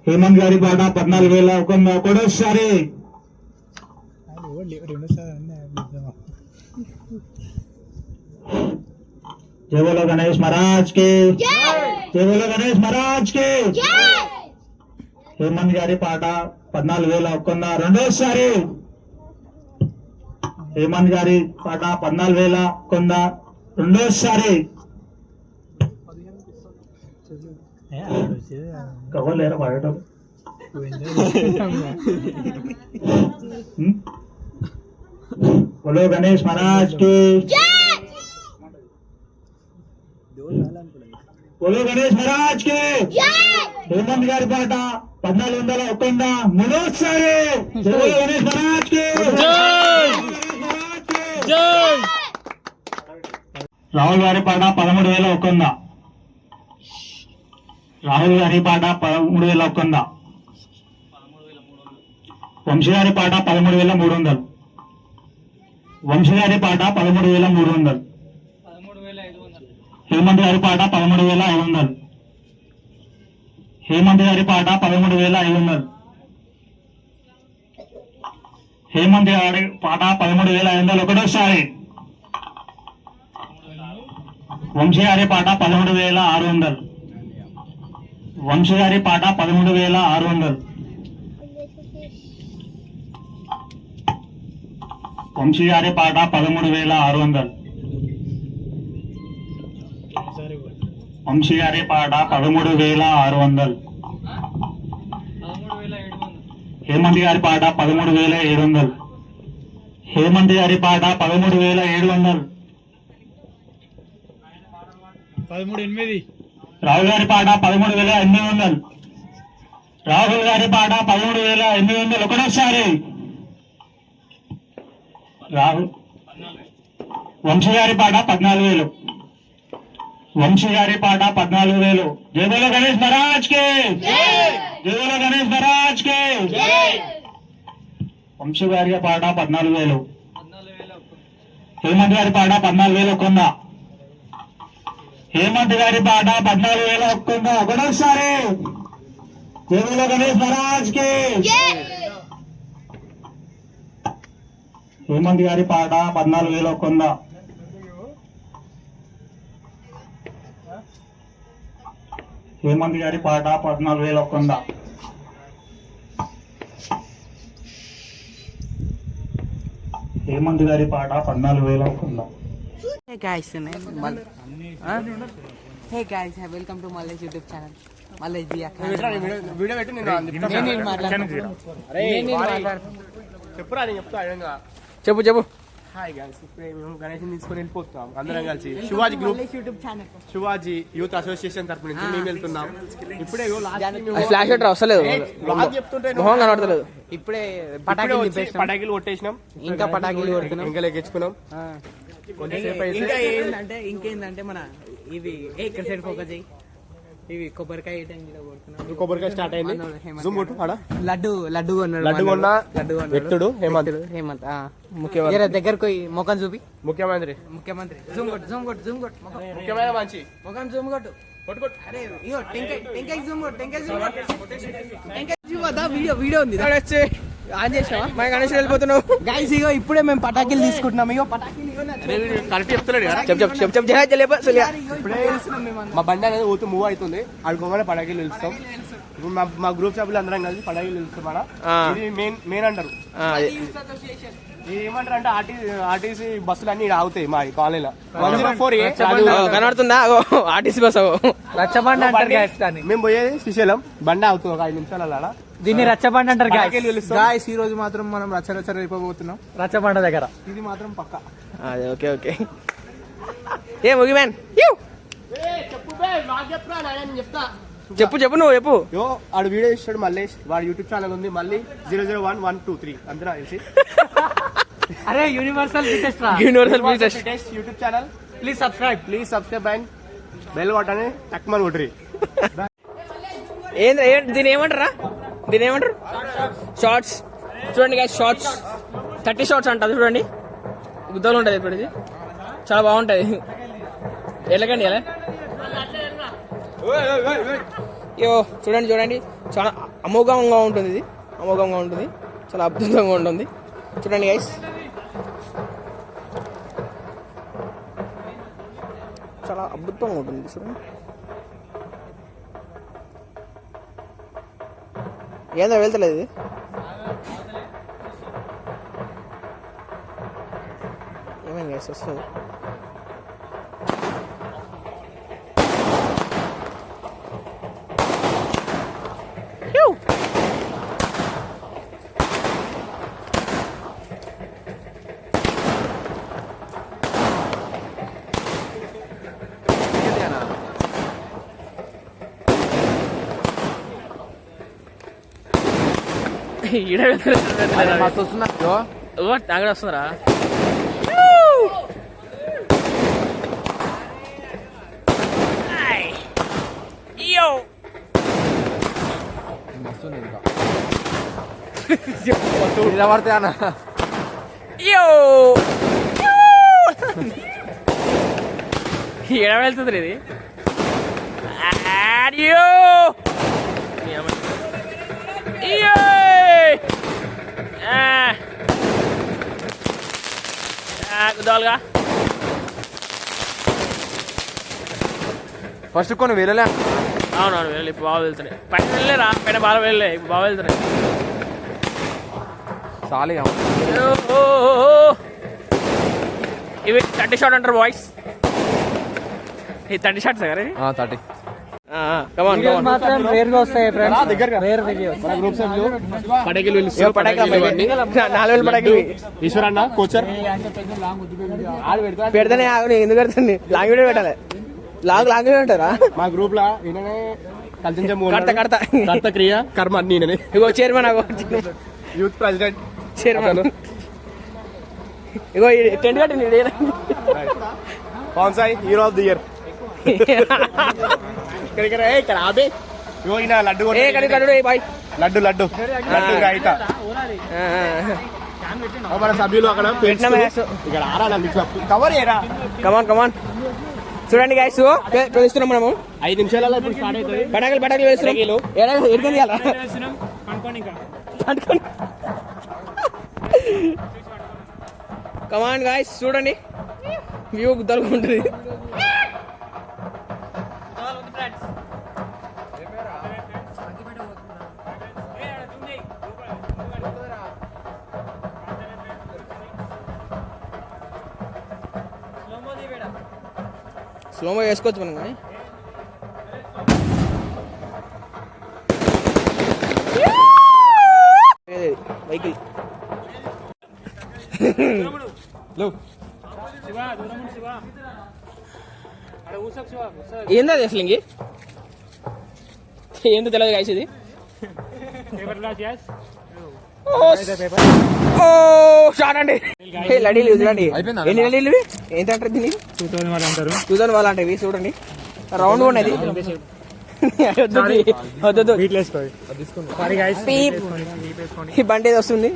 హేమంత్ గారి పాట 14,000 ఒకటోసారి. జై బోలో గణేష్ మహారాజ్ కి, జై బోలో గణేష్ మహారాజ్ కి. హేమంత్ గారి పాట 14,000 రెండోసారి. హేమంత్ గారి పాట 14,000 రెండోసారి. కవ్వలేరా పాడటం? బోలో గణేష్ మహారాజ్ కి, బోలో గణేష్ మహారాజ్ కి. హేమంత్ గారి పాట 14,001 మూడోసారి. బోలో గణేష్ మహారాజ్ కి. రాహుల్ గారి పాట 13,001. రాహుల్ గారి పాట 13,001. వంశీ గారి పాట 13,300. వంశీ గారి పాట 13,300. హేమంత్ గారి పాట 13,500. హేమంత్ గారి పాట 13,500. హేమంత్ గారి పాట 13,500 ఒకటోసారి. వంశీ గారి పాట 13,600. వంశీ గారి పాట 13,600. వంశీ గారి పాట 13,600. వంశీ గారి పాట 13,600. హేమంత్ గారి పాట 13,700. హేమంత్ గారి పాట 13,700. 13,800. రాహుల్ గారి పాట 13,800. రాహుల్ గారి పాట 13,800 ఒకటోసారి. రాహుల్. వంశీ గారి పాట 14,000. వంశీ గారి పాట 14,000. జై బోలో గణేష్ మహారాజ్ కి, జై బోలో గణేష్ మహారాజ్ కి. వంశీ గారి పాట 14,000. హేమంత్ గారి పాట 14,001. హేమంత్ గారి పాట 14,001 ఒకటోసారి. జై బోలో గణేష్ మహారాజ్ కి. హేమంత్ గారి పాట 14,001. హేమంత్ గారి పాట 14,001. హేమంత్ గారి పాట 14,001. Hey guys, hey guys, welcome to Mallesh YouTube channel. Mallesh Diya. Video పెట్టి నేను మాట్లాడతాను. చెప్పు చెప్పు. హాయ్ గైస్, ఇప్పుడే మేము గణేష్ తీసుకొని వెళ్ళిపోతున్నాం అందరం కలిసి. Shivaji group, Shivaji youth association తరపు నుంచి మేము వెళ్తున్నాం. ఇప్పుడే ఫ్లాష్ లైట్ వస్తలేదు, మొహం కనబడతలేదు. ఇప్పుడే పటాకీలు కొట్టేసినాం, ఇంకా పటాకీలు కొడుతున్నాం, ఇంకా లెక్కించుకున్నాం. ఇంకేందంటే మన ఇవి ఇక్కడ సైడ్ ఫోకస్ అయ్యి ఇవి కొబ్బరికాయ కొబ్బరికాయ స్టార్ట్ అయింది. లడ్డు కొన్న వ్యక్తుడు హేమంత్. ముఖ్యమంత్రి దగ్గరకు ముఖం చూపి. ముఖ్యమంత్రి జూమ్ కొట్టు ముఖ్యమైన మంచి ముఖం జూమ్ కొట్టు. అరే టెంకాయ జూమ్ కొట్టు. వీడియో ఉంది ఆన్ చేసావా? మా గణేష్ వెళ్ళిపోతున్నావు గైస్. ఇగో ఇప్పుడే మేము పటాకీలు తీసుకుంటున్నాం. ఇగో పటాకీలు కరెక్ట్ చెప్తలేడు కదా. మా బండి అనేది ఊతూ మూవ్ అవుతుంది. అడుగుగానే పటాకీలు పిలుస్తాం. మా గ్రూప్ సభ్యులు అందరం కలిసి పటాకీలు పిలుస్తాం. ఇది మెయిన్ అంటారు. ఏమంటారు అంటే ఆర్టీసీ బస్సులు అన్ని ఆగుతాయి మా కాలనీలో. 104 కనబడుతుందా? ఆర్టీసీ బస్ రచ్చబండ అంటారు. మేము పోయేది శ్రీశైలం. బండి అవుతుంది ఒక 5 నిమిషాలు అలా. దీన్ని రచ్చబండ అంటారు. గాయస్ ఈ రోజు మాత్రం మనం రచ్చ రేపబోతున్నాం రచ్చబండ దగ్గర. ఇది మాత్రం పక్క. Okay okay. ఏ ముగి మ్యాన్ చెప్పు నువ్వు చెప్పు. ఆడు వీడియో ఇస్తాడు మల్లేష్. వాడు యూట్యూబ్ ఛానల్ ఉంది మళ్ళీ 001-123 అందరూ తెలిసి. అరే universal test YouTube channel. Please subscribe and bell కొట్టని టక్మన్ కొట్టరి. దీని ఏమంటారు? షార్ట్స్ చూడండి గాయస్. షార్ట్స్ 30 షార్ట్స్ అంట. చూడండి గుద్దలు ఉంటుంది. ఇప్పుడు ఇది చాలా బాగుంటుంది. ఎలాగండి ఎలా అయ్యో చూడండి చూడండి, చాలా అమోఘంగా ఉంటుంది ఇది, అమోఘంగా ఉంటుంది, చాలా అద్భుతంగా ఉంటుంది. చూడండి గైస్, చాలా అద్భుతంగా ఉంటుంది చూడండి. ఏందో వెళ్తలేదు ఇది. ఏమైంది గైస్, వస్తుంది. మస్తు వస్తుందా నాకు వస్తుందిరా. వస్తుంది ఇంకా పడితే అన్న ఎడ వెళ్తుంది ఇది. కుదవాలిగా ఫస్ట్ కొన్ని వెళ్ళలే. అవునవును వెళ్ళి ఇప్పుడు బాగా వెళ్తున్నాయి. పైన వెళ్ళలేరా, పైన బాగా వెళ్ళలే, ఇప్పుడు బాగా వెళ్తున్నాయి. చాలు ఇవి 30 షాట్ అంటారు బాయ్స్. ఇది 30 షాట్స్ కదా ఇది. 30 మాత్రం రేర్ గా వస్తాయి ఫ్రెండ్స్, దగ్గర రేర్ పటాకులు ఈశ్వర్ అన్న కోచర్ పెడతానే ఎందుకు పెడతాను, లాంగ్ వీడియో పెట్టాలి. లాంగ్ వీడియో పెట్టారా మా గ్రూప్ లా కర్త క్రియ కర్మ అన్ని ఇగో చైర్మన్, యూత్ ప్రెసిడెంట్ చైర్మన్. ఇగో టెంట్ కట్టింది Pawan Sai hero of the year. ఇక్కడ ఆబే లడ్డు బాయ్, లడ్డు లడ్డు లడ్డు రైత మన సభ్యులు అక్కడ ఇక్కడ ఆరా కవర్ చేయరా. కమాన్ చూడండి గైస్, పిలుస్తున్నాం మనము 5 నిమిషాలలో ఇప్పుడు స్టార్ట్ అవుతుంది. పటాకులు వేస్తున్నాం. కమాన్ గాయ్స్, చూడండి వ్యూ గుద్దలుగా ఉంటుంది. స్లోమో వేసుకోవచ్చు మనం కానీ. వెహికల్ ఏంది అది అసలు, ఇంక ఏందో తెలియదు కాసి ఇది. షార్ట్ అండి, లడీలు ఇదిలాంటి ఎన్ని లడీలు ఏంటంటారు దీన్ని? 2000 వాళ్ళు అంటే చూడండి, రౌండ్ ఉన్నది. ఈ బండి ఏది వస్తుంది,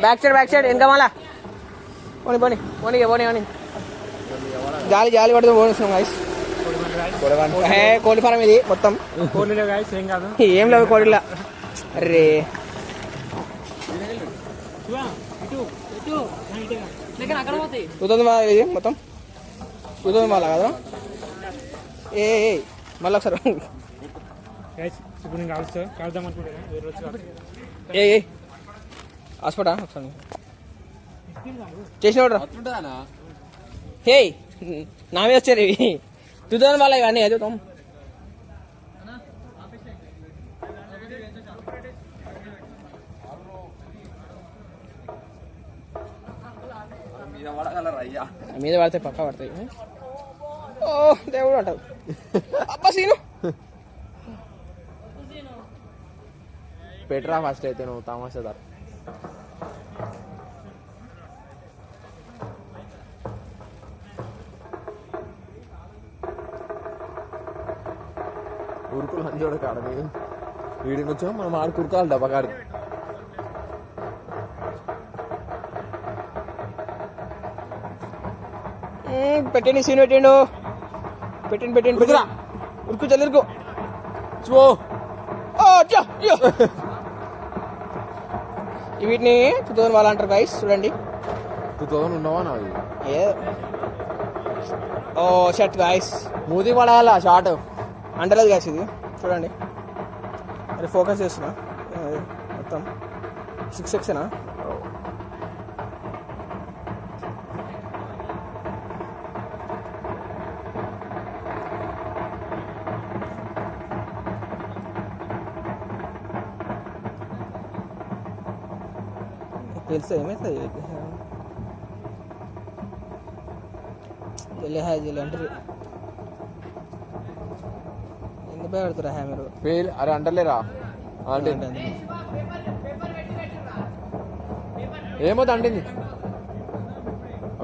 బ్యాక్ సైడ్ వెనక మళ్ళా పోనీ జాలి పడుతూ పోనిస్తున్నాం గాయస్. కోడి ఫారం ఇది మొత్తం, ఏం లేవు కోడిలా. అరే 2000 వాళ్ళ ఇది మొత్తం, 2000 వాళ్ళ కదా. ఏ మళ్ళీ ఒకసారి ఏ హాస్పిటల్ ఒకసారి చేసిన హే నా మీద వచ్చారు ఇవి 2000 వాళ్ళ ఇవన్నీ చదువుతాం. మీద పడితే పక్క పడతాయి. ఓ దేవుడు అంటావు అబ్బా సీను. పెట్రా ఫస్ట్ అయితే నువ్వు తమాషాదారు. ఉరుకులు అంజోడ కాడ వీడికి వచ్చాం మనం ఆడు కురుకాలి డబ్బకాడి. పెట్టండి సీన్ పెట్టిండు. పెట్టండి ఉరుకు చల్లురుకు వీటిని 2000 వాళ్ళు అంటారు గైస్ చూడండి 2000 ఉన్నావా నాది ఏ ఓ షర్ట్ గైస్ మూతి పడాలా షార్ట్ అంటలేదు గైస్ ఇది చూడండి అది ఫోకస్ చేస్తున్నా మొత్తం 6xనా తెలుసా ఏమవుతుంది జల్లి అంటారు ఎందుకు భయపడుతురా మీరు ఫెయిల్ అరే అంటలేరా అంటే ఏమో తండింది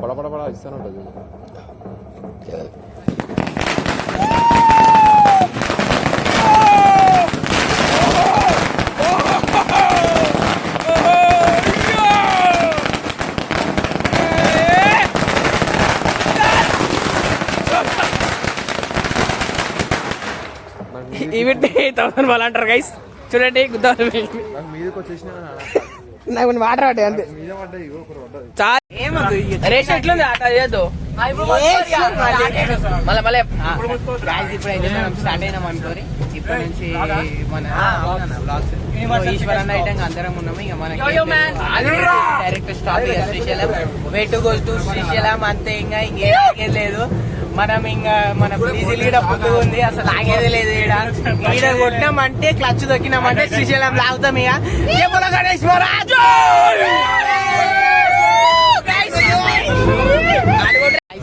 పడపడపడ ఇస్తాను ఉంటుంది వీటిని 1000 వాళ్ళు అంటారు గైస్ చూడండి గుద్దాలు మీదకి వచ్చేసిన నాకు వాటర్ పడ్డాయి అంతే మీద పడ్డాయి ఒకరు పడ్డది చాలా రేషన్ ఎట్లుంది అట్లా చేయొద్దు మళ్ళీ ఇప్పుడైతే మనం స్టార్ట్ అయినాం అనుకోని ఇప్పటి నుంచి మన బ్లాగ్స్ ఈశ్వరన్న ఐటమ్ అందరం ఉన్నాము ఇక మనకి డైరెక్ట్ స్టాప్ ఇక Srisailam way to go to Srisailam అంతే ఇంకా ఇంకేం లేదు మనం ఇంకా మన డీజిల్ కూడా పుట్టుగా ఉంది అసలు ఆగేది లేదు ఈడ కొట్టినామంటే క్లచ్ దొక్కినామంటే శ్రీశైలం లాగుతాం ఇక జయపుల గణేష్ మహారాజ్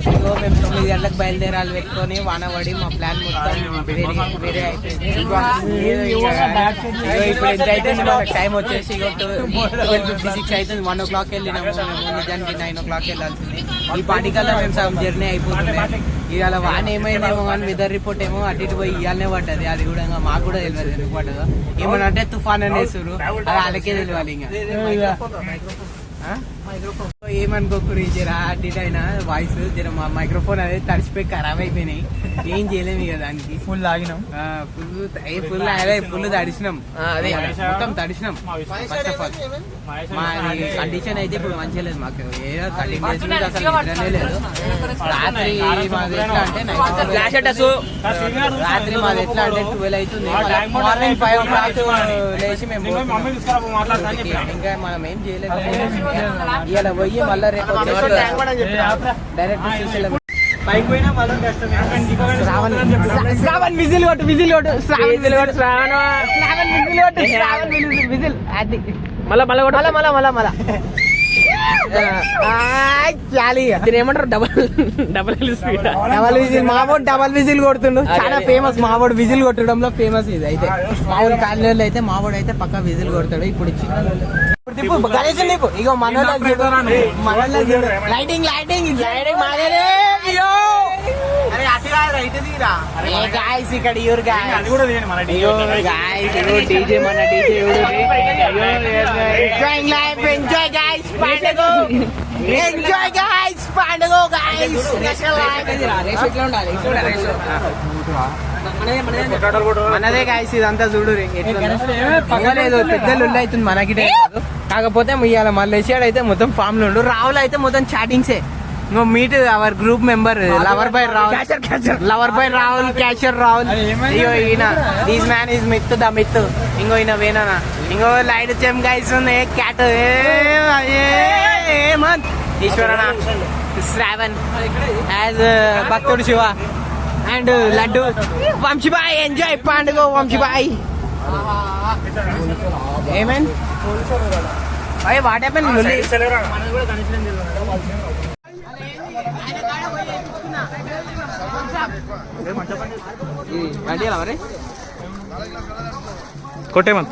మేము 9 గంటలకు బయలుదేరాలి పెట్టుకొని వానబడి మా ప్లాన్ మొత్తం వేరే అయిపోయింది ఇప్పుడు ఎంత అయితే టైం వచ్చేసి 12:56 అవుతుంది 1 o'clock వెళ్ళినాము నిజానికి 9 o'clock వెళ్ళాల్సింది ఈ పాటికల్లా మేము సగం జర్నీ అయిపోతుంది ఇవాళ వాన ఏమైందేమో కానీ వెదర్ రిపోర్ట్ ఏమో అటు ఇటు పోయి ఇవాళనే పడ్డది అది కూడా మాకు కూడా తెలియదు ఎందుకు పడ్డదో ఏమన్నా అంటే తుఫాన్ అనేసారు అది వాళ్ళకే తెలియాలి ఇంకా ఏమనుకోకూరి జర అటు ఇటు అయినా వాయిస్ జర మా మైక్రోఫోన్ అనేది తడిచిపోయి ఖరాబ్ అయిపోయినాయి ఏం చేయలేము ఇక దానికి ఫుల్ ఆగినాం ఫుల్ తడిచినాం అదే మొత్తం తడిచినాం ఫస్ట్ ఆఫ్ ఆల్ మా కండిషన్ అయితే ఇప్పుడు మంచిగా లేదు మాకు ఏదో 13 days నుంచి అసలు నిద్రనే లేదు రాత్రి మాది ఎట్లా అంటే రాత్రి మాది ఎట్లా అంటే 12 అవుతుంది మార్నింగ్ 5 o'clock లేచి మేము ఇంకా మనం ఏం చేయలేదు ఇలా పోయి మళ్ళీ రేపు డైరెక్ట్ శ్రీశైలం శ్రావణ్ విజిల్ కొట్టు అది మళ్ళా దీని ఏమంటారు డబల్ విజిల్ మావోడు డబల్ విజిల్ కొడుతుండు చాలా ఫేమస్ మావోడు విజిల్ కొట్టడంలో ఫేమస్ ఇది అయితే మావోడు కాలనీలో అయితే మావోడు అయితే పక్కా విజిల్ కొడతాడు ఇప్పుడు గణేష్ నీకు ఇగో మన లైటింగ్ ఇక్కడ డీజే మన ఎంజాయ్ గైస్ పండుగ మనదే గాయస్ ఇదంతా చూడు లేదు పెద్ద లొల్లి అవుతుంది మనకి కాకపోతే ఇవాళ మళ్ళీ అయితే మొత్తం ఫామ్ లో ఉండు రాహుల్ అయితే మొత్తం చాటింగ్సే ఇంకో meet our group member lover by Rahul cashier Rahul ఇగో ఈయన this man is myth the myth ఇంకో ఈయన వేనా ఇంకో లైట్ చెమ్ గైస్ ఉంది క్యాట్ ఈశ్వరన శ్రావణ్ యాజ్ భక్తుడు శివ అండ్ లడ్డు వంశీబాయ్ ఎంజాయ్ పండుగ వంశీబాయ్ ఏమేన్ అయ్యి వాట్ హ్యాపెన్ మరి కొట్టేమన్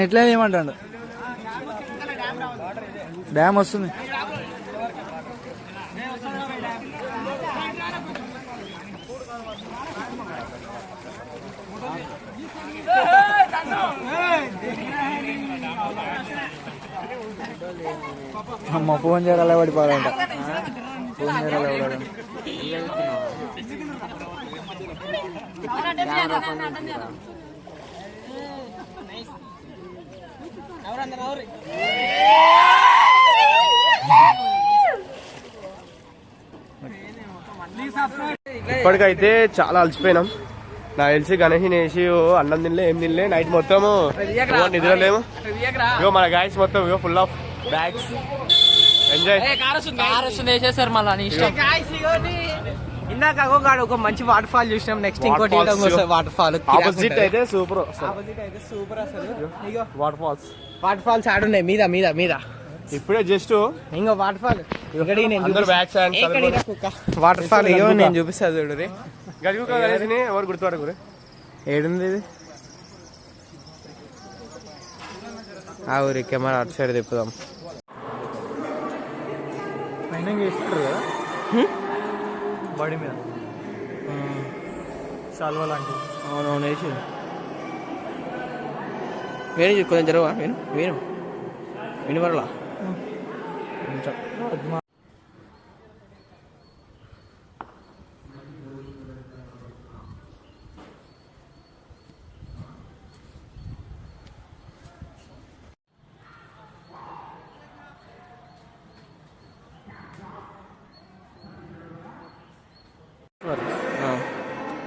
ఎట్లా ఏమంటాడు డ్యామ్ వస్తుంది. అమ్మ ఫోన్ చేయాలి పడిపోవాలంట. ఫోన్ చేయాలి. ఇప్పటికైతే చాలా అలసిపోయినాం. నాకు తెలిసి గణేష్ వేసి అన్నం తినలే, ఏం తినలే. నైట్ మొత్తం నిద్రలేము. ఇగో మన గాయస్ మొత్తం ఇగో ఫుల్ ఆఫ్ బ్యాగ్స్. ఎంజాయ్. వేసేసారు మళ్ళీ ఇష్టం. ఇందాక ఒక మంచి వాటర్ ఫాల్ చూసినాం. నెక్స్ట్ ఇంకోటి వాటర్ ఫాల్ ఆపోజిట్ అయితే సూపర్. ఇగో వాటర్ ఫాల్స్. వాటర్ ఫాల్స్ ఆడున్నాయి మీద మీద మీద. ఇప్పుడే జస్ట్ ఇంకో వాటర్ ఫాల్ అందరు బ్యాగ్స్ వాటర్ ఫాల్ ఇగో నేను చూపిస్తా చూడు రే. గడుగు గణేష్ని ఎవరు గుర్తుపడకు. ఏడుంది ఇది? ఆ ఊరి కెమెరా అటు సైడ్ తిప్పుదాం. బాడీ మీద సాల్వా లాంటివి. అవునవును వేసి వేణు కొంచెం జరగవా? వేణు వేణు వినవరలా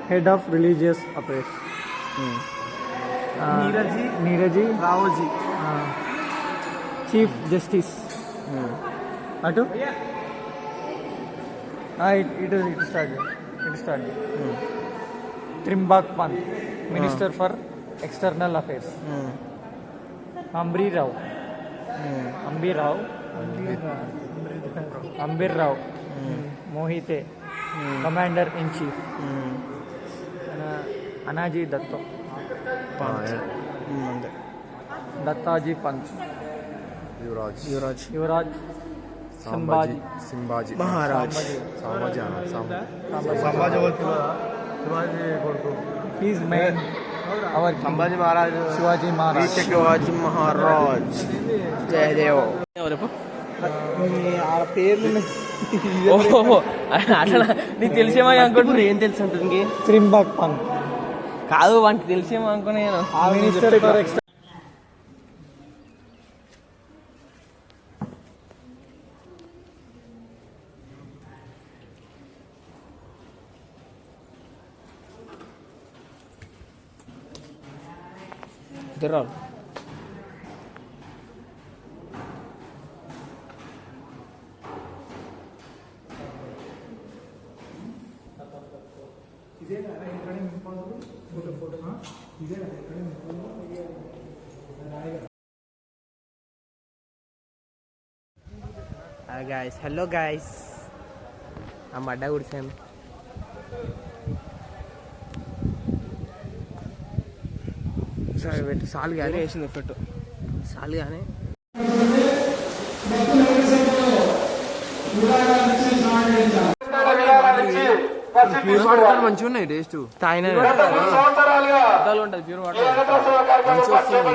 head of religious affairs Niraji Ravji chief justice अटू इट स्टार्ट Trimbak Pant minister for external affairs Ambir Rao Mohite commander in chief Annaji Datto Dattaji Pant Yuvraj Sambhaji Maharaj He's main our Sambhaji Maharaj. Shivaji Maharaj Shivaji Maharaj Jaidev. పేర్లు ఓహో అట్లా నీకు తెలిసేమో అనుకుంటున్నా. ఏం తెలుసు అంటుంది त्रिंबाक पंत కాదు వానికి తెలిసేమో అనుకున్నా నేను. मिनिस्टर फॉर एक्सटर्नल ఇద్దరు guys, hello guys. I'm Adda Udsam. Sorry, wait. Sal gaane వేసింది ఫోటో. సాల్ గానే మంచిగా ఉన్నాయి టేస్ట్. తాయినా ఉంటుంది ప్యూర్ వాటర్. మంచిగా వస్తుంది.